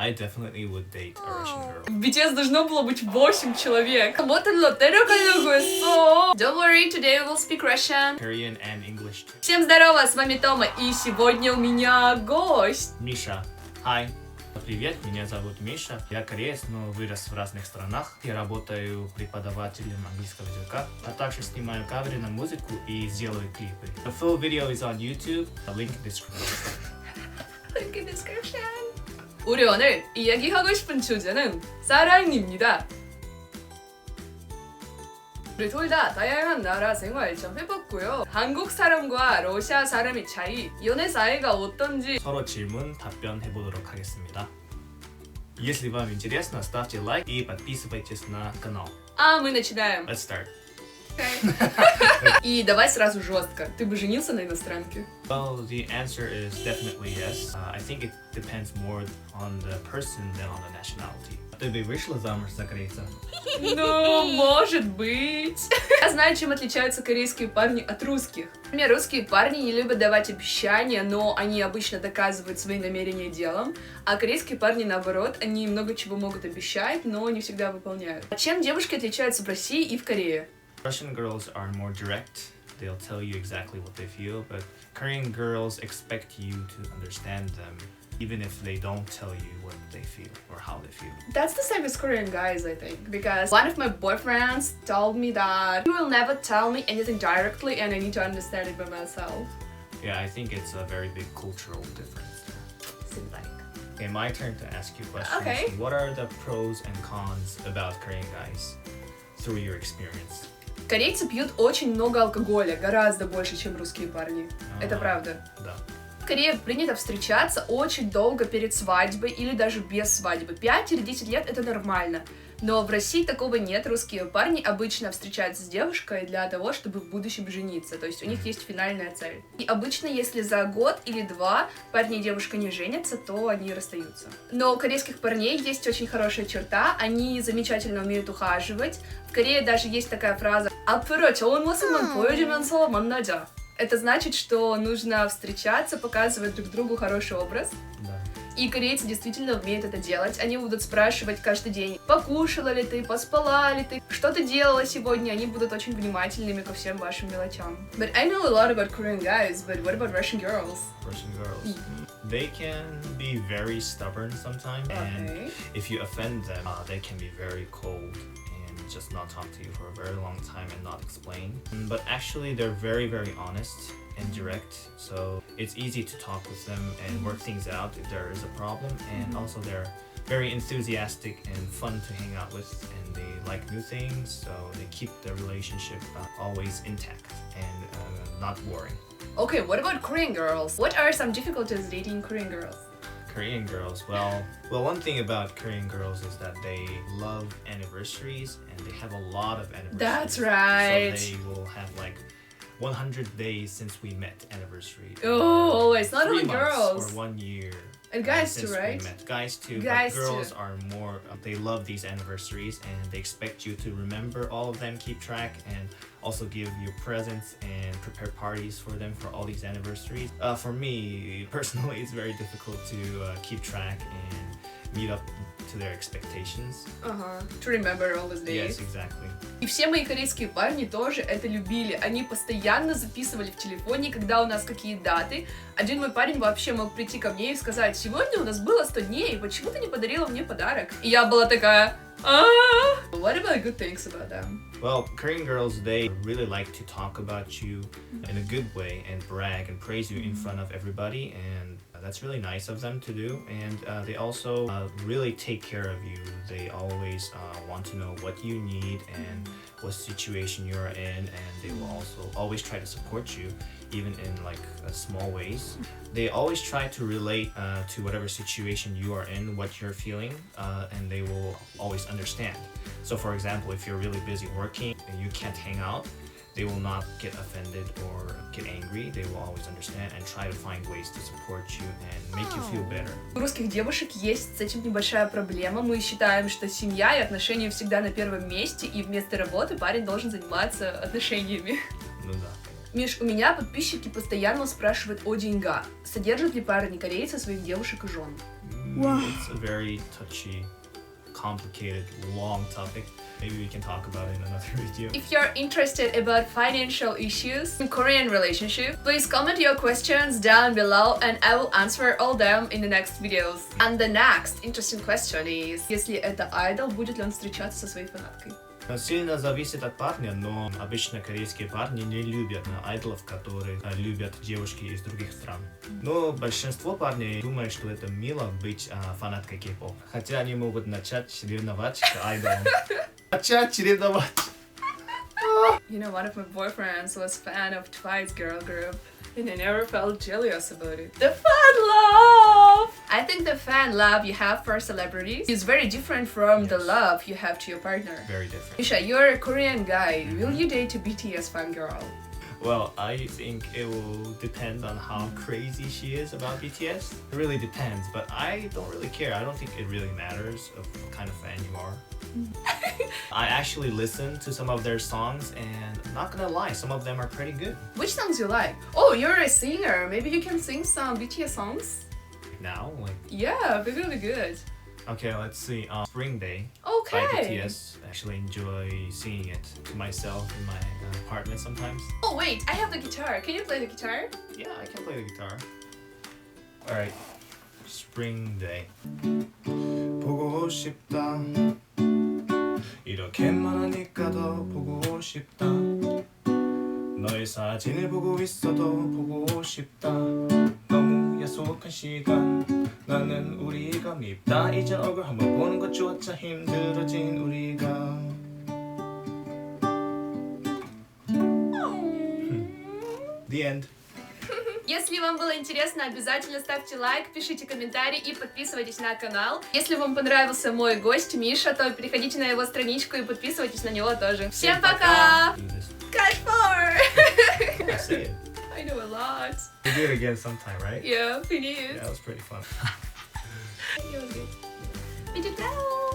I definitely would date a Russian girl. В BTS должно было быть 8 человек. Вот оно, Don't worry, today we will speak Russian. Korean and English too. Всем здорово, с вами Тома, и сегодня у меня гость. Миша. Hi. Привет, меня зовут Миша. Я кореец, но вырос в разных странах. Я работаю преподавателем английского языка, а также снимаю каверы на музыку и делаю клипы. The full video is on YouTube. Link in description. Link in description. 우리 오늘 이야기하고 싶은 주제는 사랑입니다. 우리 둘 다 다양한 나라 생활 좀 해봤고요. 한국 사람과 러시아 사람의 차이, 연애 사이가 어떤지 서로 질문, 답변 해보도록 하겠습니다. Если вам интересно, ставьте лайк и подписывайтесь на канал. А мы начинаем. Let's start. И давай сразу жестко. Ты бы женился на иностранке? Well, the answer is definitely yes. I think it depends more on the person than on the nationality. Ты бы вышла замуж за корейца? Ну, может быть. Я знаю, чем отличаются корейские парни от русских. Например, русские парни не любят давать обещания, но они обычно доказывают свои намерения делом. А корейские парни, наоборот, они много чего могут обещать, но не всегда выполняют. А чем девушки отличаются в России и в Корее? Russian girls are more direct. They'll tell you exactly what they feel, but Korean girls expect you to understand them, even if they don't tell you what they feel or how they feel. That's the same as Korean guys, I think, because one of my boyfriends told me that he will never tell me anything directly and I need to understand it by myself. Yeah, I think it's a very big cultural difference. Seems like. Okay, my turn to ask you questions. Okay. What are the pros and cons about Korean guys through your experience? Корейцы пьют очень много алкоголя, гораздо больше, чем русские парни. Это правда. Да. В Корее принято встречаться очень долго перед свадьбой или даже без свадьбы. 5 или 10 лет это нормально. Но в России такого нет. Русские парни обычно встречаются с девушкой для того, чтобы в будущем жениться. То есть у них есть финальная цель. И обычно, если за год или два парень и девушка не женятся, то они расстаются. Но у корейских парней есть очень хорошая черта. Они замечательно умеют ухаживать. В Корее даже есть такая фраза «앞으로 좋은 모습만 보여주면서 만나자». Это значит, что нужно встречаться, показывать друг другу хороший образ. Да. И корейцы действительно умеют это делать. Они будут спрашивать каждый день, покушала ли ты, поспала ли ты, что ты делала сегодня. Они будут очень внимательными ко всем вашим мелочам. But I know a lot about Korean guys, but what about Russian girls? Russian girls. They can be very stubborn sometimes, and if you offend them, they can be very cold and just not talk to you for a very long time and not explain. But actually, they're very, very honest and direct, so it's easy to talk with them and work things out if there is a problem. And also, they're very enthusiastic and fun to hang out with, and they like new things, so they keep the relationship always intact and not boring. Okay, what about Korean girls? What are some difficulties dating Korean girls? Korean girls, well, one thing about Korean girls is that they love anniversaries, and they have a lot of anniversaries. That's right. So they will have like 100 days since we met anniversary. Oh, always, not 3 only months girls. or 1 year. And guys since too, right? We met. Guys too, Guys but girls too. are more, they love these anniversaries, and they expect you to remember all of them, keep track, and also give you presents and prepare parties for them for all these anniversaries. For me, personally, it's very difficult to keep track and meet up to their expectations. To remember all those days. Yes, exactly. И все мои корейские парни тоже это любили. Они постоянно записывали в телефоне, когда у нас какие даты. Один мой парень вообще мог прийти ко мне и сказать: сегодня у нас было 100 дней, почему ты не подарила мне подарок? И я была такая: What about good things about them? Well, Korean girls, they really like to talk about you in a good way and brag and praise you in front of everybody, and that's really nice of them to do. And they also really take care of you. They always want to know what you need and what situation you're in, and they will also always try to support you, even in like small ways. They always try to relate to whatever situation you are in, what you're feeling, and they will always understand. So for example, if you're really busy working and you can't hang out, they will not get offended or get angry. They will always understand and try to find ways to support you and make you feel better. У русских девушек есть с этим небольшая проблема. Мы считаем, что семья и отношения всегда на первом месте, и вместо работы парень должен заниматься отношениями. Ну да. Миш, у меня подписчики постоянно спрашивают о деньгах. Содержат ли парни корейцы своих девушек и жен? Wow. It's a very touchy, complicated, long topic. Maybe we can talk about it in another video. If you're interested about financial issues in Korean relationship, please comment your questions down below and I will answer all them in the next videos. And the next interesting question is, если это idol, будет ли он встречаться со своей фанаткой? Сильно зависит от парня, но обычно корейские парни не любят айдолов, которые любят девушки из других стран. Но большинство парней думают, что это мило быть фанаткой кей-поп. Хотя они могут начать ревновать к айдолам. Начать ревновать. You know, one of my boyfriends was fan of Twice girl group, and I never felt jealous about it. The fan love! I think the fan love you have for celebrities is very different from the Yes. love you have to your partner. Very different. Misha, you're a Korean guy. Will you date a BTS fan girl? Well, I think it will depend on how crazy she is about BTS. It really depends, but I don't really care. I don't think it really matters of what kind of fan you are. I actually listened to some of their songs and I'm not gonna lie, some of them are pretty good. Which songs you like? Oh, you're a singer. Maybe you can sing some BTS songs? Now, like, Yeah, they're really good. okay, let's see. Spring Day by Okay. BTS. I actually enjoy singing it to myself in my apartment sometimes. Oh wait, I have the guitar. Can you play the guitar? Yeah, I can play the guitar. Alright, Spring Day. 보고 싶다. 이렇게 말하니까 더 보고 싶다. 너의 사진을 보고 있어도 보고 싶다. 너무 약속한 시간. 나는 우리가 밉다. 이제 얼굴 한번 보는 것조차 힘들어진 우리가. The end. Если вам было интересно, обязательно ставьте лайк, пишите комментарий и подписывайтесь на канал. Если вам понравился мой гость Миша, то переходите на его страничку и подписывайтесь на него тоже. Всем пока! Do this. Catch more! I say it. I know a lot. We'll do it again sometime, right? Yeah, we need. Yeah, that was pretty fun. It was good. We did well.